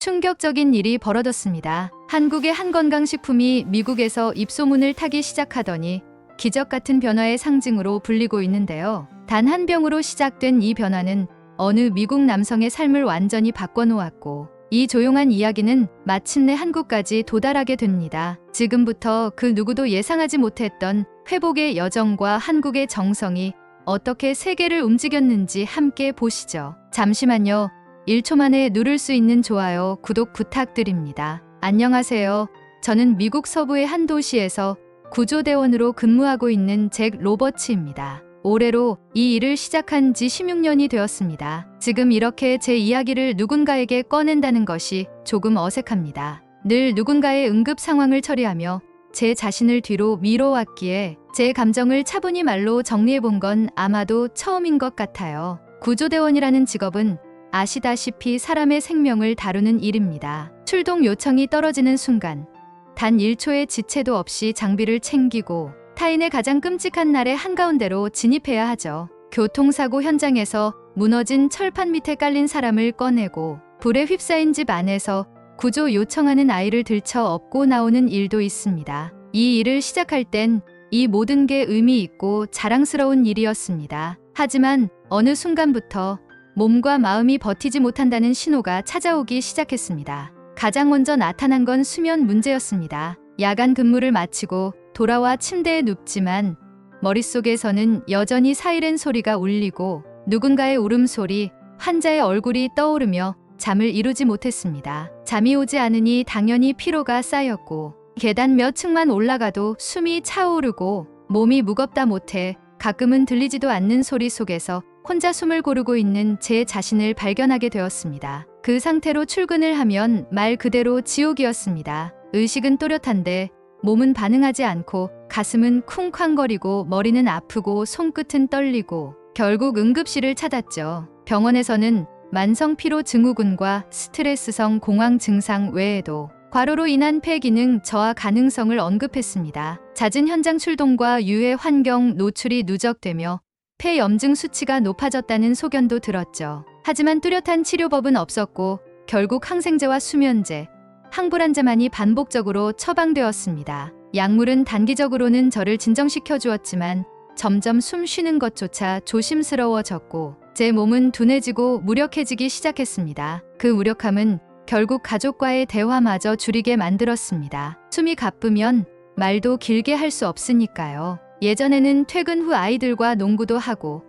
충격적인 일이 벌어졌습니다. 한국의 한 건강식품이 미국에서 입소문을 타기 시작하더니 기적 같은 변화의 상징으로 불리고 있는데요. 단 한 병으로 시작된 이 변화는 어느 미국 남성의 삶을 완전히 바꿔놓았고, 이 조용한 이야기는 마침내 한국까지 도달하게 됩니다. 지금부터 그 누구도 예상하지 못했던 회복의 여정과 한국의 정성이 어떻게 세계를 움직였는지 함께 보시죠. 잠시만요. 1초 만에 누를 수 있는 좋아요, 구독 부탁드립니다. 안녕하세요. 저는 미국 서부의 한 도시에서 구조대원으로 근무하고 있는 잭 로버츠입니다. 올해로 이 일을 시작한 지 16년이 되었습니다. 지금 이렇게 제 이야기를 누군가에게 꺼낸다는 것이 조금 어색합니다. 늘 누군가의 응급 상황을 처리하며 제 자신을 뒤로 미뤄왔기에 제 감정을 차분히 말로 정리해본 건 아마도 처음인 것 같아요. 구조대원이라는 직업은 아시다시피 사람의 생명을 다루는 일입니다. 출동 요청이 떨어지는 순간 단 1초의 지체도 없이 장비를 챙기고 타인의 가장 끔찍한 날의 한가운데로 진입해야 하죠. 교통사고 현장에서 무너진 철판 밑에 깔린 사람을 꺼내고 불에 휩싸인 집 안에서 구조 요청하는 아이를 들쳐 업고 나오는 일도 있습니다. 이 일을 시작할 땐 이 모든 게 의미 있고 자랑스러운 일이었습니다. 하지만 어느 순간부터 몸과 마음이 버티지 못한다는 신호가 찾아오기 시작했습니다. 가장 먼저 나타난 건 수면 문제였습니다. 야간 근무를 마치고 돌아와 침대에 눕지만 머릿속에서는 여전히 사이렌 소리가 울리고 누군가의 울음소리, 환자의 얼굴이 떠오르며 잠을 이루지 못했습니다. 잠이 오지 않으니 당연히 피로가 쌓였고 계단 몇 층만 올라가도 숨이 차오르고 몸이 무겁다 못해 가끔은 들리지도 않는 소리 속에서 혼자 숨을 고르고 있는 제 자신을 발견하게 되었습니다. 그 상태로 출근을 하면 말 그대로 지옥이었습니다. 의식은 또렷한데 몸은 반응하지 않고 가슴은 쿵쾅거리고 머리는 아프고 손끝은 떨리고 결국 응급실을 찾았죠. 병원에서는 만성 피로 증후군과 스트레스성 공황 증상 외에도 과로로 인한 폐 기능 저하 가능성을 언급했습니다. 잦은 현장 출동과 유해 환경 노출이 누적되며 폐 염증 수치가 높아졌다는 소견도 들었죠. 하지만 뚜렷한 치료법은 없었고 결국 항생제와 수면제, 항불안제만이 반복적으로 처방되었습니다. 약물은 단기적으로는 저를 진정시켜 주었지만 점점 숨 쉬는 것조차 조심스러워졌고 제 몸은 둔해지고 무력해지기 시작했습니다. 그 무력함은 결국 가족과의 대화마저 줄이게 만들었습니다. 숨이 가쁘면 말도 길게 할 수 없으니까요. 예전에는 퇴근 후 아이들과 농구도 하고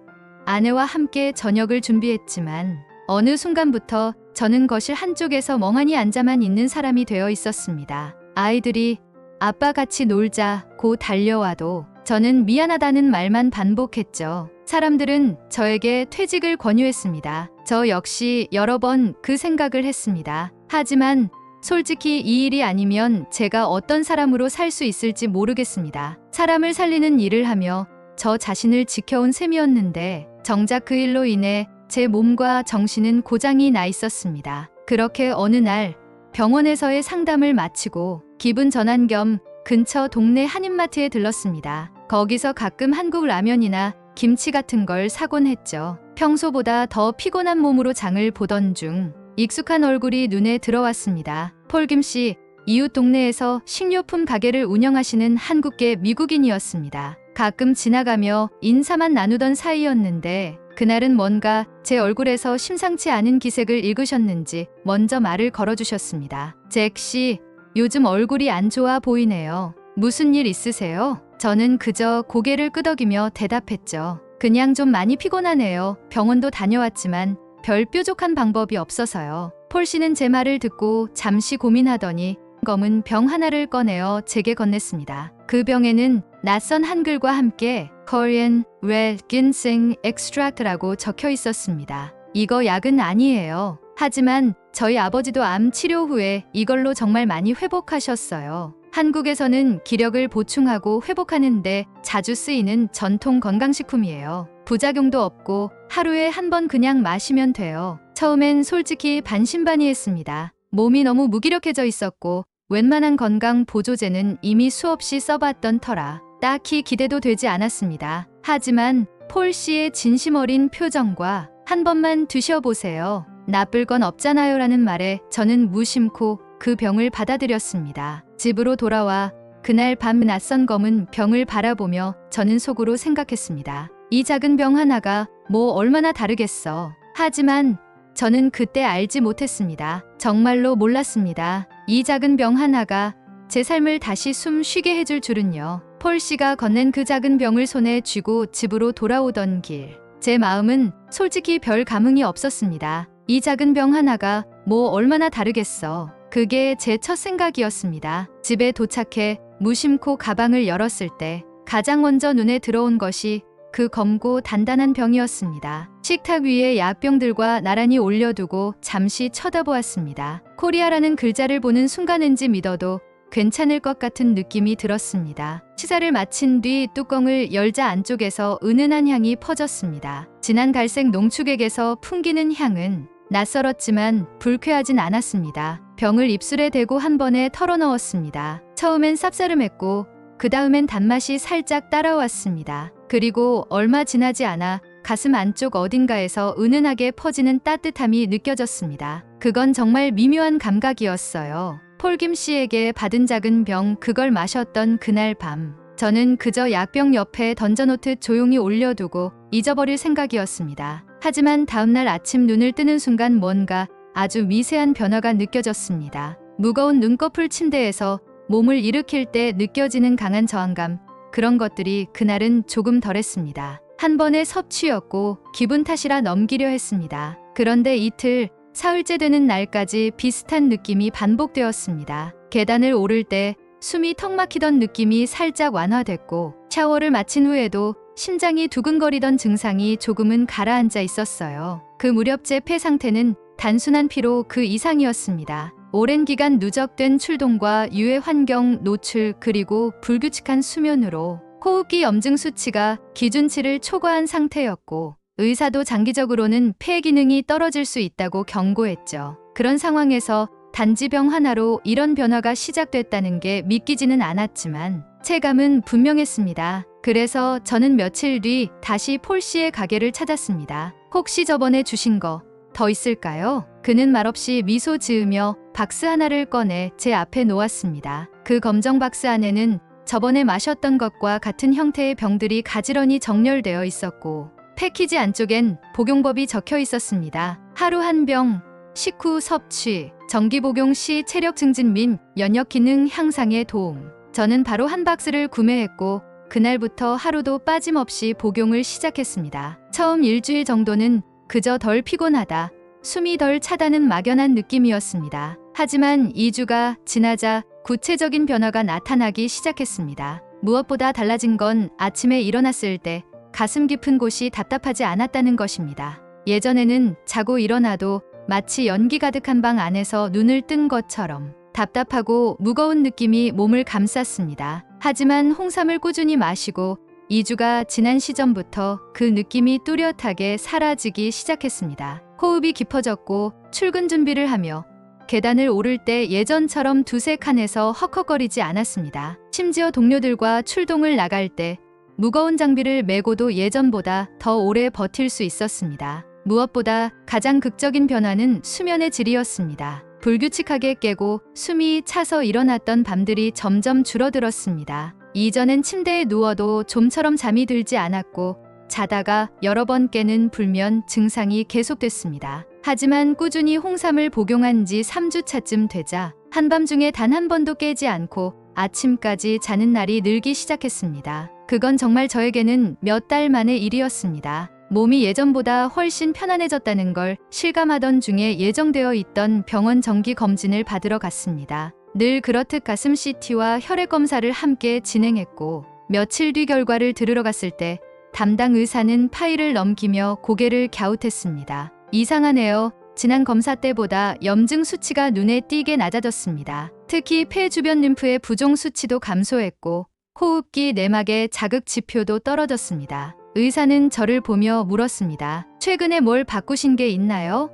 아내와 함께 저녁을 준비했지만 어느 순간부터 저는 거실 한쪽에서 멍하니 앉아만 있는 사람이 되어 있었습니다. 아이들이 아빠 같이 놀자고 달려와도 저는 미안하다는 말만 반복했죠. 사람들은 저에게 퇴직을 권유했습니다. 저 역시 여러 번 그 생각을 했습니다. 하지만 솔직히 이 일이 아니면 제가 어떤 사람으로 살 수 있을지 모르겠습니다. 사람을 살리는 일을 하며 저 자신을 지켜온 셈이었는데 정작 그 일로 인해 제 몸과 정신은 고장이 나 있었습니다. 그렇게 어느 날 병원에서의 상담을 마치고 기분 전환 겸 근처 동네 한인마트에 들렀습니다. 거기서 가끔 한국 라면이나 김치 같은 걸 사곤 했죠. 평소보다 더 피곤한 몸으로 장을 보던 중 익숙한 얼굴이 눈에 들어왔습니다. 폴김 씨, 이웃 동네에서 식료품 가게를 운영하시는 한국계 미국인이었습니다. 가끔 지나가며 인사만 나누던 사이였는데 그날은 뭔가 제 얼굴에서 심상치 않은 기색을 읽으셨는지 먼저 말을 걸어주셨습니다. 잭 씨, 요즘 얼굴이 안 좋아 보이네요. 무슨 일 있으세요? 저는 그저 고개를 끄덕이며 대답했죠. 그냥 좀 많이 피곤하네요. 병원도 다녀왔지만 별 뾰족한 방법이 없어서요. 폴 씨는 제 말을 듣고 잠시 고민하더니 검은 병 하나를 꺼내어 제게 건넸습니다. 그 병에는 낯선 한글과 함께 Korean Red Ginseng Extract라고 적혀 있었습니다. 이거 약은 아니에요. 하지만 저희 아버지도 암 치료 후에 이걸로 정말 많이 회복하셨어요. 한국에서는 기력을 보충하고 회복하는데 자주 쓰이는 전통 건강식품이에요. 부작용도 없고 하루에 한 번 그냥 마시면 돼요. 처음엔 솔직히 반신반의했습니다. 몸이 너무 무기력해져 있었고 웬만한 건강 보조제는 이미 수없이 써봤던 터라 딱히 기대도 되지 않았습니다. 하지만 폴 씨의 진심 어린 표정과 한 번만 드셔보세요. 나쁠 건 없잖아요 라는 말에 저는 무심코 그 병을 받아들였습니다. 집으로 돌아와 그날 밤 낯선 검은 병을 바라보며 저는 속으로 생각했습니다. 이 작은 병 하나가 뭐 얼마나 다르겠어. 하지만 저는 그때 알지 못했습니다. 정말로 몰랐습니다. 이 작은 병 하나가 제 삶을 다시 숨 쉬게 해줄 줄은요. 폴 씨가 건넨 그 작은 병을 손에 쥐고 집으로 돌아오던 길, 제 마음은 솔직히 별 감흥이 없었습니다. 이 작은 병 하나가 뭐 얼마나 다르겠어. 그게 제 첫 생각이었습니다. 집에 도착해 무심코 가방을 열었을 때 가장 먼저 눈에 들어온 것이 그 검고 단단한 병이었습니다. 식탁 위에 약병들과 나란히 올려두고 잠시 쳐다보았습니다. 코리아라는 글자를 보는 순간인지 믿어도 괜찮을 것 같은 느낌이 들었습니다. 치사를 마친 뒤 뚜껑을 열자 안쪽에서 은은한 향이 퍼졌습니다. 진한 갈색 농축액에서 풍기는 향은 낯설었지만 불쾌하진 않았습니다. 병을 입술에 대고 한 번에 털어넣었습니다. 처음엔 쌉싸름했고 그 다음엔 단맛이 살짝 따라왔습니다. 그리고 얼마 지나지 않아 가슴 안쪽 어딘가에서 은은하게 퍼지는 따뜻함이 느껴졌습니다. 그건 정말 미묘한 감각이었어요. 폴김 씨에게 받은 작은 병, 그걸 마셨던 그날 밤, 저는 그저 약병 옆에 던져놓듯 조용히 올려두고 잊어버릴 생각이었습니다. 하지만 다음날 아침 눈을 뜨는 순간 뭔가 아주 미세한 변화가 느껴졌습니다. 무거운 눈꺼풀 침대에서 몸을 일으킬 때 느껴지는 강한 저항감, 그런 것들이 그날은 조금 덜했습니다. 한 번의 섭취였고 기분 탓이라 넘기려 했습니다. 그런데 이틀, 사흘째 되는 날까지 비슷한 느낌이 반복되었습니다. 계단을 오를 때 숨이 턱 막히던 느낌이 살짝 완화됐고 샤워를 마친 후에도 심장이 두근거리던 증상이 조금은 가라앉아 있었어요. 그 무렵 제 폐 상태는 단순한 피로 그 이상이었습니다. 오랜 기간 누적된 출동과 유해 환경 노출 그리고 불규칙한 수면으로 호흡기 염증 수치가 기준치를 초과한 상태였고 의사도 장기적으로는 폐 기능이 떨어질 수 있다고 경고했죠. 그런 상황에서 단지 병 하나로 이런 변화가 시작됐다는 게 믿기지는 않았지만 체감은 분명했습니다. 그래서 저는 며칠 뒤 다시 폴 씨의 가게를 찾았습니다. 혹시 저번에 주신 거 더 있을까요? 그는 말없이 미소 지으며 박스 하나를 꺼내 제 앞에 놓았습니다. 그 검정 박스 안에는 저번에 마셨던 것과 같은 형태의 병들이 가지런히 정렬되어 있었고 패키지 안쪽엔 복용법이 적혀 있었습니다. 하루 한 병, 식후 섭취, 정기 복용 시 체력 증진 및 면역 기능 향상에 도움. 저는 바로 한 박스를 구매했고 그날부터 하루도 빠짐없이 복용을 시작했습니다. 처음 일주일 정도는 그저 덜 피곤하다, 숨이 덜 차다는 막연한 느낌이었습니다. 하지만 2주가 지나자 구체적인 변화가 나타나기 시작했습니다. 무엇보다 달라진 건 아침에 일어났을 때 가슴 깊은 곳이 답답하지 않았다는 것입니다. 예전에는 자고 일어나도 마치 연기 가득한 방 안에서 눈을 뜬 것처럼 답답하고 무거운 느낌이 몸을 감쌌습니다. 하지만 홍삼을 꾸준히 마시고 2주가 지난 시점부터 그 느낌이 뚜렷하게 사라지기 시작했습니다. 호흡이 깊어졌고 출근 준비를 하며 계단을 오를 때 예전처럼 두세 칸에서 헉헉거리지 않았습니다. 심지어 동료들과 출동을 나갈 때 무거운 장비를 메고도 예전보다 더 오래 버틸 수 있었습니다. 무엇보다 가장 극적인 변화는 수면의 질이었습니다. 불규칙하게 깨고 숨이 차서 일어났던 밤들이 점점 줄어들었습니다. 이전엔 침대에 누워도 좀처럼 잠이 들지 않았고 자다가 여러 번 깨는 불면 증상이 계속됐습니다. 하지만 꾸준히 홍삼을 복용한 지 3주차쯤 되자 한밤중에 단 한 번도 깨지 않고 아침까지 자는 날이 늘기 시작했습니다. 그건 정말 저에게는 몇 달 만의 일이었습니다. 몸이 예전보다 훨씬 편안해졌다는 걸 실감하던 중에 예정되어 있던 병원 정기 검진을 받으러 갔습니다. 늘 그렇듯 가슴 CT와 혈액 검사를 함께 진행했고 며칠 뒤 결과를 들으러 갔을 때 담당 의사는 파일을 넘기며 고개를 갸웃했습니다. 이상하네요. 지난 검사 때보다 염증 수치가 눈에 띄게 낮아졌습니다. 특히 폐 주변 림프의 부종 수치도 감소했고 호흡기 내막의 자극 지표도 떨어졌습니다. 의사는 저를 보며 물었습니다. 최근에 뭘 바꾸신 게 있나요?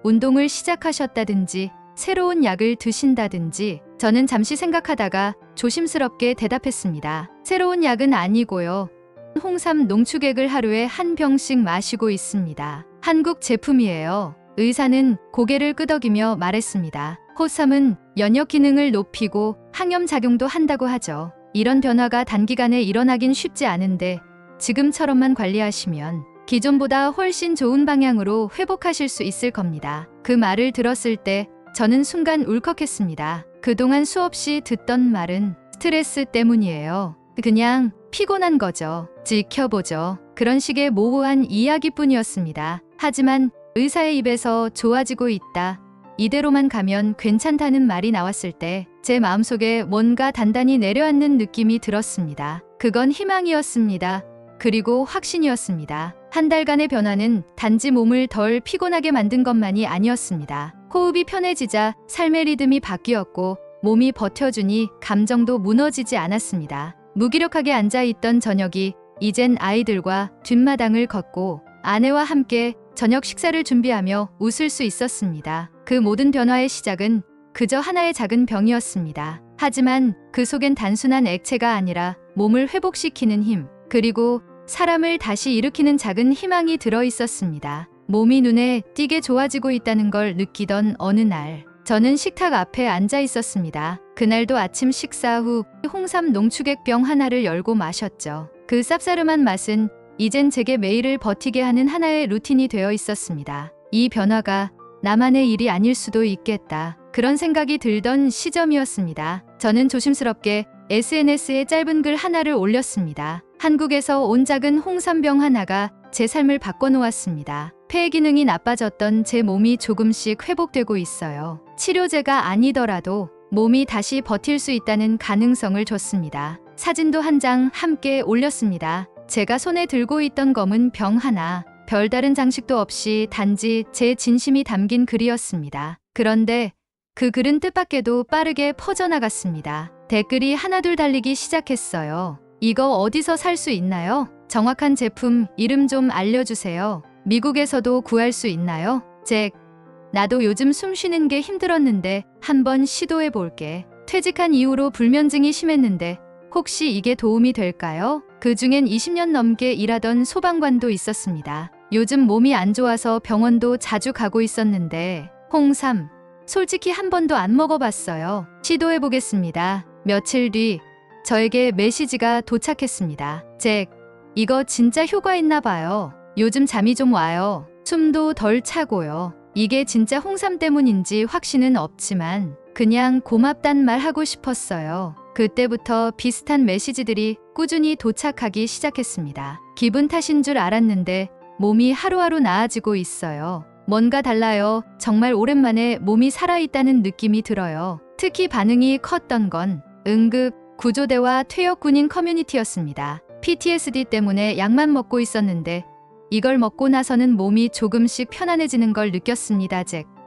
운동을 시작하셨다든지 새로운 약을 드신다든지. 저는 잠시 생각하다가 조심스럽게 대답했습니다. 새로운 약은 아니고요. 홍삼 농축액을 하루에 한 병씩 마시고 있습니다. 한국 제품이에요. 의사는 고개를 끄덕이며 말했습니다. 호삼은 면역 기능을 높이고 항염 작용도 한다고 하죠. 이런 변화가 단기간에 일어나긴 쉽지 않은데 지금처럼만 관리하시면 기존보다 훨씬 좋은 방향으로 회복하실 수 있을 겁니다. 그 말을 들었을 때 저는 순간 울컥했습니다. 그동안 수없이 듣던 말은 스트레스 때문이에요. 그냥 피곤한 거죠. 지켜보죠. 그런 식의 모호한 이야기뿐이었습니다. 하지만 의사의 입에서 좋아지고 있다, 이대로만 가면 괜찮다는 말이 나왔을 때 제 마음속에 뭔가 단단히 내려앉는 느낌이 들었습니다. 그건 희망이었습니다. 그리고 확신이었습니다. 한 달간의 변화는 단지 몸을 덜 피곤하게 만든 것만이 아니었습니다. 호흡이 편해지자 삶의 리듬이 바뀌었고 몸이 버텨주니 감정도 무너지지 않았습니다. 무기력하게 앉아있던 저녁이 이젠 아이들과 뒷마당을 걷고 아내와 함께 저녁 식사를 준비하며 웃을 수 있었습니다. 그 모든 변화의 시작은 그저 하나의 작은 병이었습니다. 하지만 그 속엔 단순한 액체가 아니라 몸을 회복시키는 힘, 그리고 사람을 다시 일으키는 작은 희망이 들어 있었습니다. 몸이 눈에 띄게 좋아지고 있다는 걸 느끼던 어느 날, 저는 식탁 앞에 앉아 있었습니다. 그날도 아침 식사 후 홍삼 농축액병 하나를 열고 마셨죠. 그 쌉싸름한 맛은 이젠 제게 매일을 버티게 하는 하나의 루틴이 되어 있었습니다. 이 변화가 나만의 일이 아닐 수도 있겠다, 그런 생각이 들던 시점이었습니다. 저는 조심스럽게 SNS에 짧은 글 하나를 올렸습니다. 한국에서 온 작은 홍삼병 하나가 제 삶을 바꿔놓았습니다. 폐 기능이 나빠졌던 제 몸이 조금씩 회복되고 있어요. 치료제가 아니더라도 몸이 다시 버틸 수 있다는 가능성을 줬습니다. 사진도 한 장 함께 올렸습니다. 제가 손에 들고 있던 검은 병 하나, 별다른 장식도 없이 단지 제 진심이 담긴 글이었습니다. 그런데 그 글은 뜻밖에도 빠르게 퍼져나갔습니다. 댓글이 하나둘 달리기 시작했어요. 이거 어디서 살 수 있나요? 정확한 제품 이름 좀 알려주세요. 미국에서도 구할 수 있나요? 나도 요즘 숨 쉬는 게 힘들었는데 한번 시도해 볼게. 퇴직한 이후로 불면증이 심했는데 혹시 이게 도움이 될까요? 그중엔 20년 넘게 일하던 소방관도 있었습니다. 요즘 몸이 안 좋아서 병원도 자주 가고 있었는데 홍삼, 솔직히 한 번도 안 먹어봤어요. 시도해 보겠습니다. 며칠 뒤 저에게 메시지가 도착했습니다. 이거 진짜 효과 있나 봐요. 요즘 잠이 좀 와요. 숨도 덜 차고요. 이게 진짜 홍삼 때문인지 확신은 없지만 그냥 고맙단 말 하고 싶었어요. 그때부터 비슷한 메시지들이 꾸준히 도착하기 시작했습니다. 기분 탓인 줄 알았는데 몸이 하루하루 나아지고 있어요. 뭔가 달라요. 정말 오랜만에 몸이 살아있다는 느낌이 들어요. 특히 반응이 컸던 건 응급, 구조대와 퇴역 군인 커뮤니티였습니다. PTSD 때문에 약만 먹고 있었는데 이걸 먹고 나서는 몸이 조금씩 편안해지는 걸 느꼈습니다.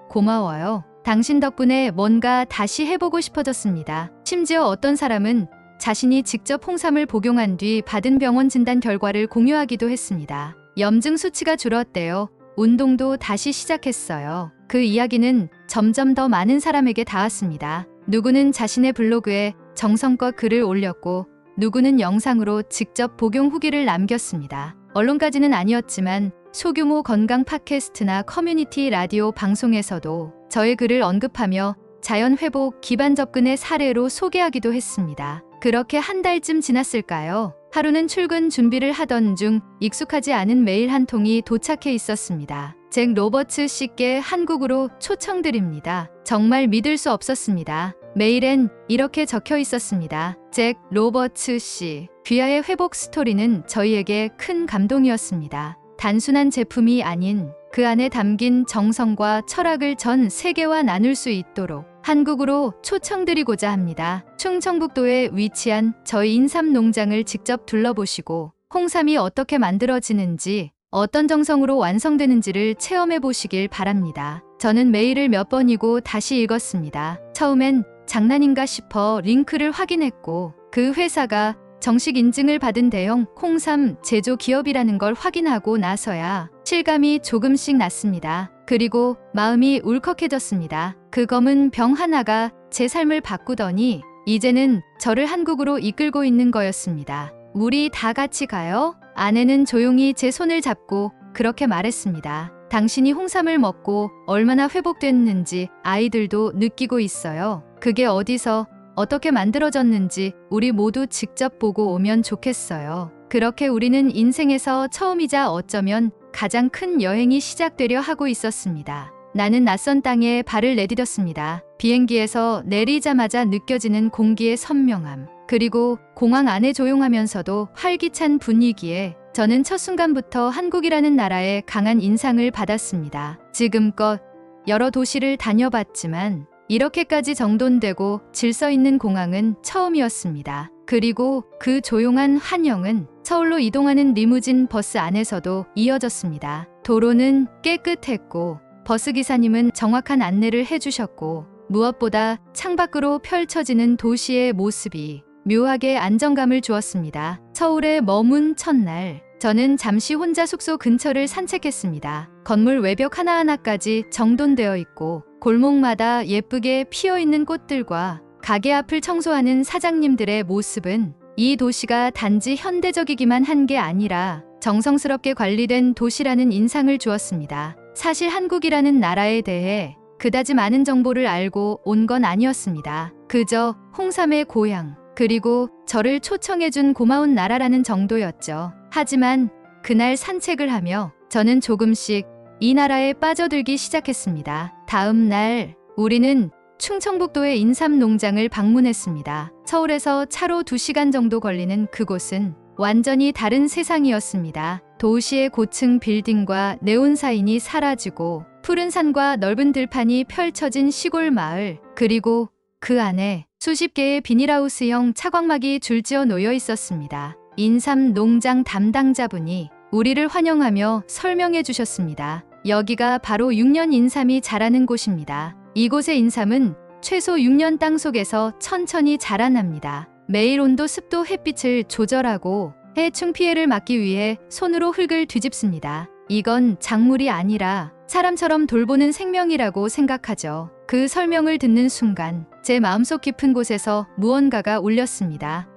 고마워요. 당신 덕분에 뭔가 다시 해보고 싶어졌습니다. 심지어 어떤 사람은 자신이 직접 홍삼을 복용한 뒤 받은 병원 진단 결과를 공유하기도 했습니다. 염증 수치가 줄었대요. 운동도 다시 시작했어요. 그 이야기는 점점 더 많은 사람에게 닿았습니다. 누구는 자신의 블로그에 정성껏 글을 올렸고 누구는 영상으로 직접 복용 후기를 남겼습니다. 언론까지는 아니었지만 소규모 건강 팟캐스트나 커뮤니티 라디오 방송에서도 저의 글을 언급하며 자연 회복 기반 접근의 사례로 소개하기도 했습니다. 그렇게 한 달쯤 지났을까요? 하루는 출근 준비를 하던 중 익숙하지 않은 메일 한 통이 도착해 있었습니다. 잭 로버츠 씨께 한국으로 초청드립니다. 정말 믿을 수 없었습니다. 메일엔 이렇게 적혀 있었습니다. 잭 로버츠 씨, 귀하의 회복 스토리는 저희에게 큰 감동이었습니다. 단순한 제품이 아닌 그 안에 담긴 정성과 철학을 전 세계와 나눌 수 있도록 한국으로 초청드리고자 합니다. 충청북도에 위치한 저희 인삼 농장을 직접 둘러보시고 홍삼이 어떻게 만들어지는지, 어떤 정성으로 완성되는지를 체험해 보시길 바랍니다. 저는 메일을 몇 번이고 다시 읽었습니다. 처음엔 장난인가 싶어 링크를 확인했고 그 회사가 정식 인증을 받은 대형 홍삼 제조 기업이라는 걸 확인하고 나서야 실감이 조금씩 났습니다. 그리고 마음이 울컥해졌습니다. 그 검은 병 하나가 제 삶을 바꾸더니 이제는 저를 한국으로 이끌고 있는 거였습니다. 우리 다 같이 가요? 아내는 조용히 제 손을 잡고 그렇게 말했습니다. 당신이 홍삼을 먹고 얼마나 회복됐는지 아이들도 느끼고 있어요. 그게 어디서 어떻게 만들어졌는지 우리 모두 직접 보고 오면 좋겠어요. 그렇게 우리는 인생에서 처음이자 어쩌면 가장 큰 여행이 시작되려 하고 있었습니다. 나는 낯선 땅에 발을 내디뎠습니다. 비행기에서 내리자마자 느껴지는 공기의 선명함, 그리고 공항 안에 조용하면서도 활기찬 분위기에 저는 첫 순간부터 한국이라는 나라에 강한 인상을 받았습니다. 지금껏 여러 도시를 다녀봤지만 이렇게까지 정돈되고 질서 있는 공항은 처음이었습니다. 그리고 그 조용한 환영은 서울로 이동하는 리무진 버스 안에서도 이어졌습니다. 도로는 깨끗했고 버스 기사님은 정확한 안내를 해주셨고 무엇보다 창밖으로 펼쳐지는 도시의 모습이 묘하게 안정감을 주었습니다. 서울에 머문 첫날, 저는 잠시 혼자 숙소 근처를 산책했습니다. 건물 외벽 하나하나까지 정돈되어 있고 골목마다 예쁘게 피어있는 꽃들과 가게 앞을 청소하는 사장님들의 모습은 이 도시가 단지 현대적이기만 한 게 아니라 정성스럽게 관리된 도시라는 인상을 주었습니다. 사실 한국이라는 나라에 대해 그다지 많은 정보를 알고 온 건 아니었습니다. 그저 홍삼의 고향, 그리고 저를 초청해준 고마운 나라라는 정도였죠. 하지만 그날 산책을 하며 저는 조금씩 이 나라에 빠져들기 시작했습니다. 다음 날 우리는 충청북도의 인삼 농장을 방문했습니다. 서울에서 차로 2시간 정도 걸리는 그곳은 완전히 다른 세상이었습니다. 도시의 고층 빌딩과 네온 사인이 사라지고 푸른 산과 넓은 들판이 펼쳐진 시골 마을, 그리고 그 안에 수십 개의 비닐하우스형 차광막이 줄지어 놓여 있었습니다. 인삼 농장 담당자분이 우리를 환영하며 설명해 주셨습니다. 여기가 바로 6년 인삼이 자라는 곳입니다. 이곳의 인삼은 최소 6년 땅속에서 천천히 자라납니다. 매일 온도, 습도, 햇빛을 조절하고 해충 피해를 막기 위해 손으로 흙을 뒤집습니다. 이건 작물이 아니라 사람처럼 돌보는 생명이라고 생각하죠. 그 설명을 듣는 순간 제 마음속 깊은 곳에서 무언가가 울렸습니다.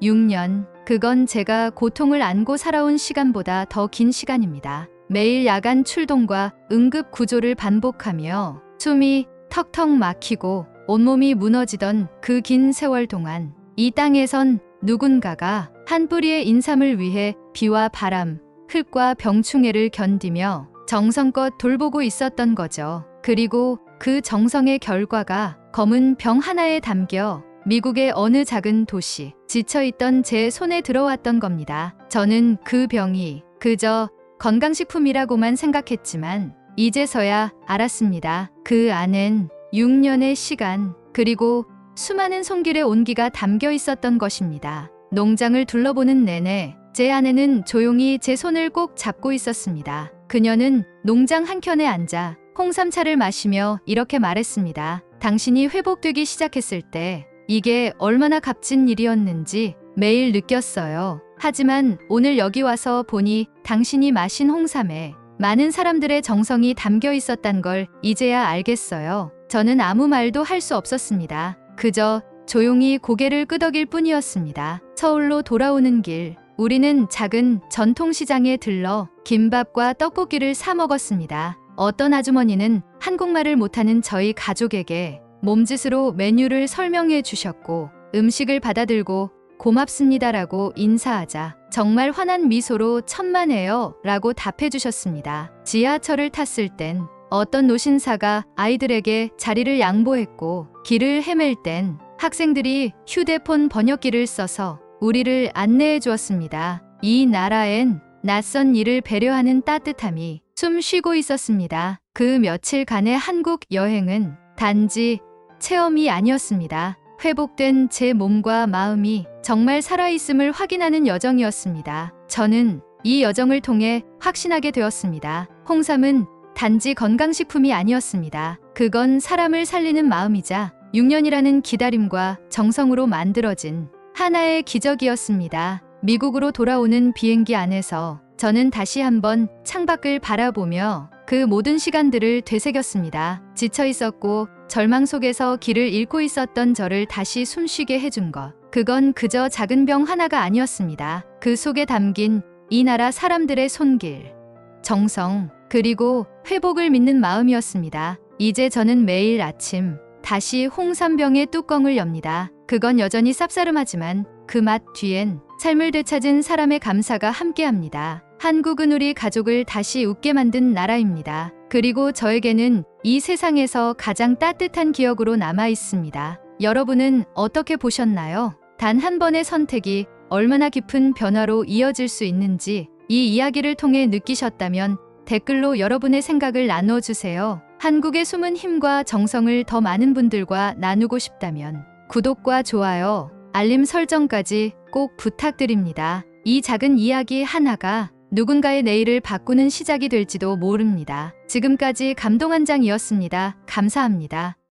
6년, 그건 제가 고통을 안고 살아온 시간보다 더 긴 시간입니다. 매일 야간 출동과 응급 구조를 반복하며 숨이 턱턱 막히고 온몸이 무너지던 그 긴 세월 동안 이 땅에선 누군가가 한 뿌리의 인삼을 위해 비와 바람, 흙과 병충해를 견디며 정성껏 돌보고 있었던 거죠. 그리고 그 정성의 결과가 검은 병 하나에 담겨 미국의 어느 작은 도시, 지쳐있던 제 손에 들어왔던 겁니다. 저는 그 병이 그저 건강식품이라고만 생각했지만 이제서야 알았습니다. 그 안엔 6년의 시간, 그리고 수많은 손길의 온기가 담겨 있었던 것입니다. 농장을 둘러보는 내내 제 아내는 조용히 제 손을 꼭 잡고 있었습니다. 그녀는 농장 한켠에 앉아 홍삼차를 마시며 이렇게 말했습니다. 당신이 회복되기 시작했을 때 이게 얼마나 값진 일이었는지 매일 느꼈어요. 하지만 오늘 여기 와서 보니 당신이 마신 홍삼에 많은 사람들의 정성이 담겨 있었단 걸 이제야 알겠어요. 저는 아무 말도 할 수 없었습니다. 그저 조용히 고개를 끄덕일 뿐이었습니다. 서울로 돌아오는 길, 우리는 작은 전통시장에 들러 김밥과 떡볶이를 사 먹었습니다. 어떤 아주머니는 한국말을 못하는 저희 가족에게 몸짓으로 메뉴를 설명해 주셨고 음식을 받아들고 고맙습니다라고 인사하자 정말 환한 미소로 천만에요 라고 답해 주셨습니다. 지하철을 탔을 땐 어떤 노신사가 아이들에게 자리를 양보했고 길을 헤맬 땐 학생들이 휴대폰 번역기를 써서 우리를 안내해 주었습니다. 이 나라엔 낯선 이를 배려하는 따뜻함이 숨 쉬고 있었습니다. 그 며칠간의 한국 여행은 단지 체험이 아니었습니다. 회복된 제 몸과 마음이 정말 살아있음을 확인하는 여정이었습니다. 저는 이 여정을 통해 확신하게 되었습니다. 홍삼은 단지 건강식품이 아니었습니다. 그건 사람을 살리는 마음이자 6년이라는 기다림과 정성으로 만들어진 하나의 기적이었습니다. 미국으로 돌아오는 비행기 안에서 저는 다시 한번 창밖을 바라보며 그 모든 시간들을 되새겼습니다. 지쳐 있었고 절망 속에서 길을 잃고 있었던 저를 다시 숨쉬게 해준 것. 그건 그저 작은 병 하나가 아니었습니다. 그 속에 담긴 이 나라 사람들의 손길, 정성, 그리고 회복을 믿는 마음이었습니다. 이제 저는 매일 아침 다시 홍삼병의 뚜껑을 엽니다. 그건 여전히 쌉싸름하지만 그 맛 뒤엔 삶을 되찾은 사람의 감사가 함께합니다. 한국은 우리 가족을 다시 웃게 만든 나라입니다. 그리고 저에게는 이 세상에서 가장 따뜻한 기억으로 남아 있습니다. 여러분은 어떻게 보셨나요? 단 한 번의 선택이 얼마나 깊은 변화로 이어질 수 있는지 이 이야기를 통해 느끼셨다면 댓글로 여러분의 생각을 나눠주세요. 한국의 숨은 힘과 정성을 더 많은 분들과 나누고 싶다면 구독과 좋아요, 알림 설정까지 꼭 부탁드립니다. 이 작은 이야기 하나가 누군가의 내일을 바꾸는 시작이 될지도 모릅니다. 지금까지 감동한 장이었습니다. 감사합니다.